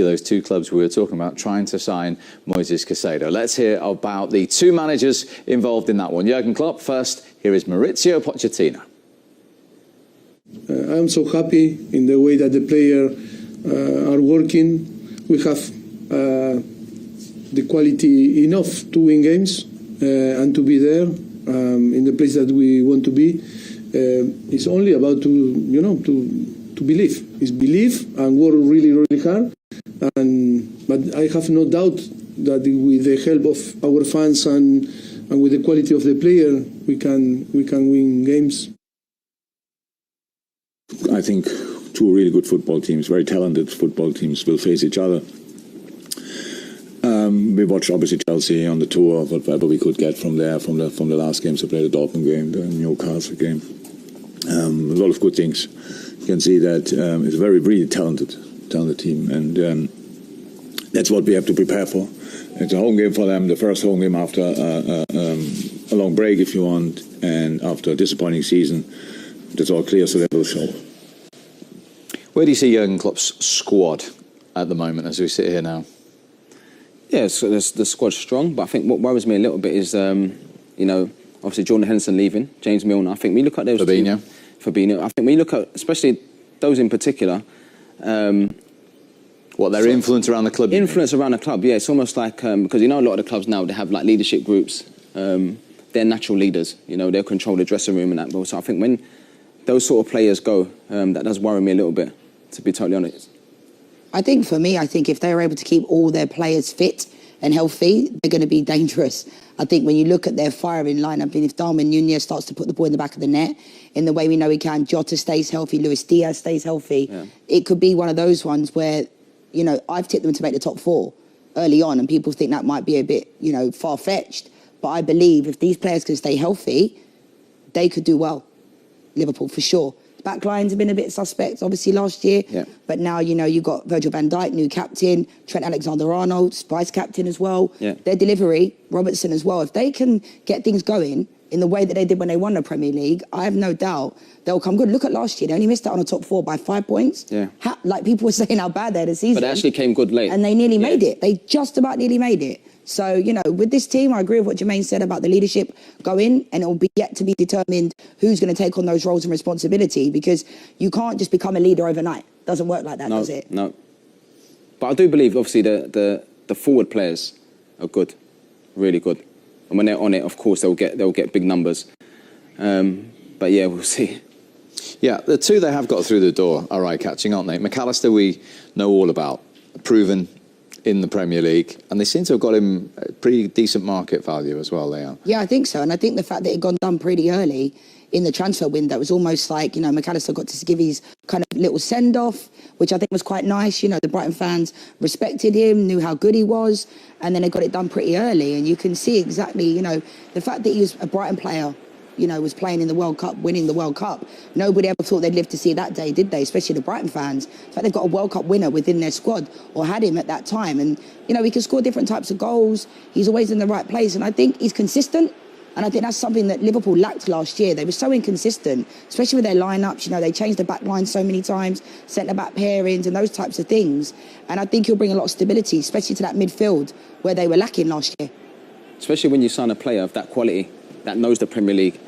those two clubs we were talking about trying to sign Moises Caicedo. Let's hear about the two managers involved in that one. Jurgen Klopp first. Here is Mauricio Pochettino. I'm so happy in the way that the players are working. We have the quality enough to win games and to be there in the place that we want to be. It's only about to believe. It's believe and work really, really hard. But I have no doubt that with the help of our fans and with the quality of the player, we can win games. I think two really good football teams, very talented football teams, will face each other. We watched obviously Chelsea on the tour, whatever we could get from there, from the last games to play, the Dortmund game, the Newcastle game. A lot of good things. You can see that it's a very really talented team, and that's what we have to prepare for. It's a home game for them, the first home game after a long break, if you want, and after a disappointing season. That's all clear, so that will show. Where do you see Jurgen Klopp's squad at the moment as we sit here now? Yeah, so the squad's strong, but I think what worries me a little bit is, obviously Jordan Henderson leaving, James Milner. I think we look at those Fabinho. I think when you look at, especially those in particular, their influence around the club? Influence around the club, yeah. It's almost like, because a lot of the clubs now, they have like leadership groups. They're natural leaders, they'll control the dressing room and that. So I think when those sort of players go, that does worry me a little bit, to be totally honest. I think for me, if they're able to keep all their players fit and healthy, they're going to be dangerous. I think when you look at their firing line, if Darwin Núñez starts to put the ball in the back of the net in the way we know he can, Jota stays healthy, Luis Diaz stays healthy, it could be one of those ones where, I've tipped them to make the top four early on, and people think that might be a bit, far-fetched. But I believe if these players can stay healthy, they could do well. Liverpool, for sure. Backlines have been a bit suspect, obviously, last year. Yeah. But now, you've got Virgil van Dijk, new captain, Trent Alexander-Arnold, vice-captain as well. Yeah. Their delivery, Robertson as well. If they can get things going in the way that they did when they won the Premier League, I have no doubt they'll come good. Look at last year. They only missed out on the top four by 5 points. Yeah. Like people were saying how bad they had a season. But they actually came good late. And they nearly made it. They just about nearly made it. So, with this team, I agree with what Jermaine said about the leadership going, and it'll be yet to be determined who's going to take on those roles and responsibility, because you can't just become a leader overnight. Doesn't work like that, does it? No. But I do believe, obviously, the forward players are good, really good. And when they're on it, of course, they'll get big numbers. But yeah, we'll see. Yeah, the two they have got through the door are eye-catching, aren't they? McAllister, we know all about, proven in the Premier League, and they seem to have got him a pretty decent market value as well, Leon. Yeah, I think so, and I think the fact that it got done pretty early in the transfer window was almost like, McAllister got to give his kind of little send-off, which I think was quite nice. The Brighton fans respected him, knew how good he was, and then they got it done pretty early, and you can see exactly, the fact that he was a Brighton player, was playing in the World Cup, winning the World Cup. Nobody ever thought they'd live to see that day, did they? Especially the Brighton fans. In fact, they've got a World Cup winner within their squad, or had him at that time. And, he can score different types of goals. He's always in the right place. And I think he's consistent. And I think that's something that Liverpool lacked last year. They were so inconsistent, especially with their lineups. They changed the back line so many times, centre-back pairings and those types of things. And I think he'll bring a lot of stability, especially to that midfield where they were lacking last year. Especially when you sign a player of that quality that knows the Premier League.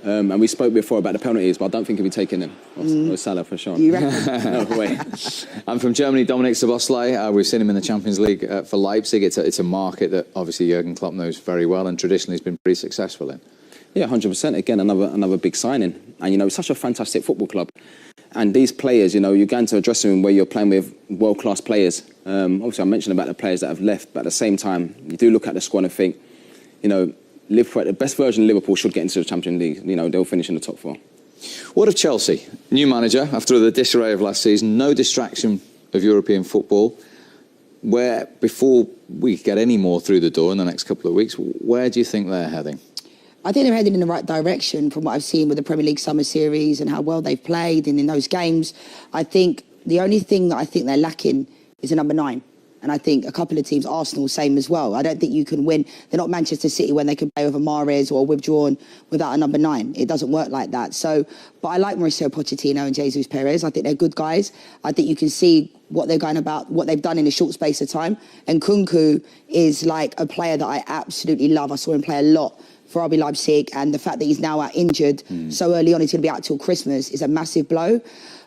And we spoke before about the penalties, but I don't think he'll be taking them. Or Salah for sure. You reckon? No way. And from Germany, Dominik Szoboszlai. We've seen him in the Champions League for Leipzig. It's a market that obviously Jurgen Klopp knows very well and traditionally has been pretty successful in. Yeah, 100%. Again, another big signing. And, it's such a fantastic football club. And these players, you go into a dressing room where you're playing with world-class players. Obviously, I mentioned about the players that have left, but at the same time, you do look at the squad and think, the best version of Liverpool should get into the Champions League. They'll finish in the top four. What of Chelsea? New manager after the disarray of last season. No distraction of European football. Before we get any more through the door in the next couple of weeks, where do you think they're heading? I think they're heading in the right direction from what I've seen with the Premier League Summer Series and how well they've played and in those games. I think the only thing that I think they're lacking is a number 9. And I think a couple of teams, Arsenal, same as well. I don't think you can win. They're not Manchester City when they can play with a Mahrez or withdrawn without a number 9. It doesn't work like that. So, but I like Mauricio Pochettino and Jesus Perez. I think they're good guys. I think you can see what they're going about, what they've done in a short space of time. And Kunku is like a player that I absolutely love. I saw him play a lot for RB Leipzig, and the fact that he's now out injured so early on, he's going to be out till Christmas, is a massive blow.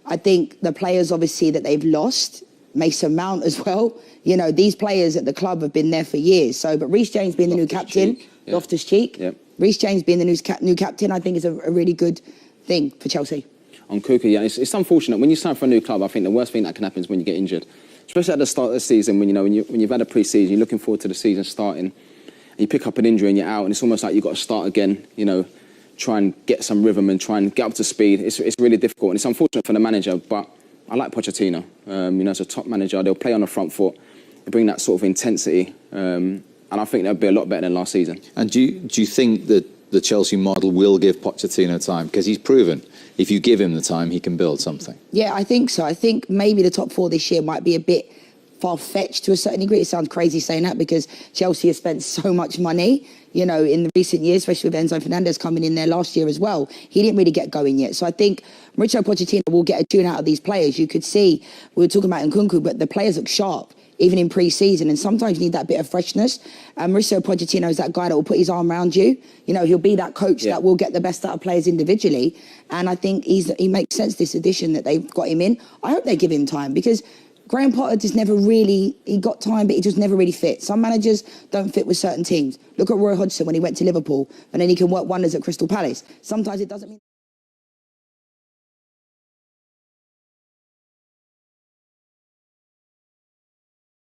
I think the players, obviously, that they've lost, Mason Mount as well. You know, these players at the club have been there for years. So, but Reece James being the new captain, Loftus-Cheek, Reece James being the new captain, I think is a really good thing for Chelsea. On Kuka, yeah, it's unfortunate. When you sign for a new club, I think the worst thing that can happen is when you get injured. Especially at the start of the season, when you've had a pre-season, you're looking forward to the season starting, and you pick up an injury and you're out, and it's almost like you've got to start again, you know, try and get some rhythm and try and get up to speed. It's really difficult, and it's unfortunate for the manager, but I like Pochettino. You know, as a top manager, they'll play on the front foot, they bring that sort of intensity, and I think they'll be a lot better than last season. And do you think that the Chelsea model will give Pochettino time? Because he's proven if you give him the time, he can build something. Yeah, I think so. I think maybe the top 4 this year might be a bit far-fetched to a certain degree. It sounds crazy saying that because Chelsea has spent so much money, you know, in the recent years, especially with Enzo Fernandez coming in there last year as well. He didn't really get going yet. So I think Mauricio Pochettino will get a tune out of these players. You could see, we were talking about Nkunku, but the players look sharp, even in pre-season, and sometimes you need that bit of freshness. And Mauricio Pochettino is that guy that will put his arm around you. You know, he'll be that coach that will get the best out of players individually. And I think he makes sense, this addition that they've got him in. I hope they give him time, because Graham Potter just never really, he got time, but he just never really fit. Some managers don't fit with certain teams. Look at Roy Hodgson when he went to Liverpool, and then he can work wonders at Crystal Palace. Sometimes it doesn't mean...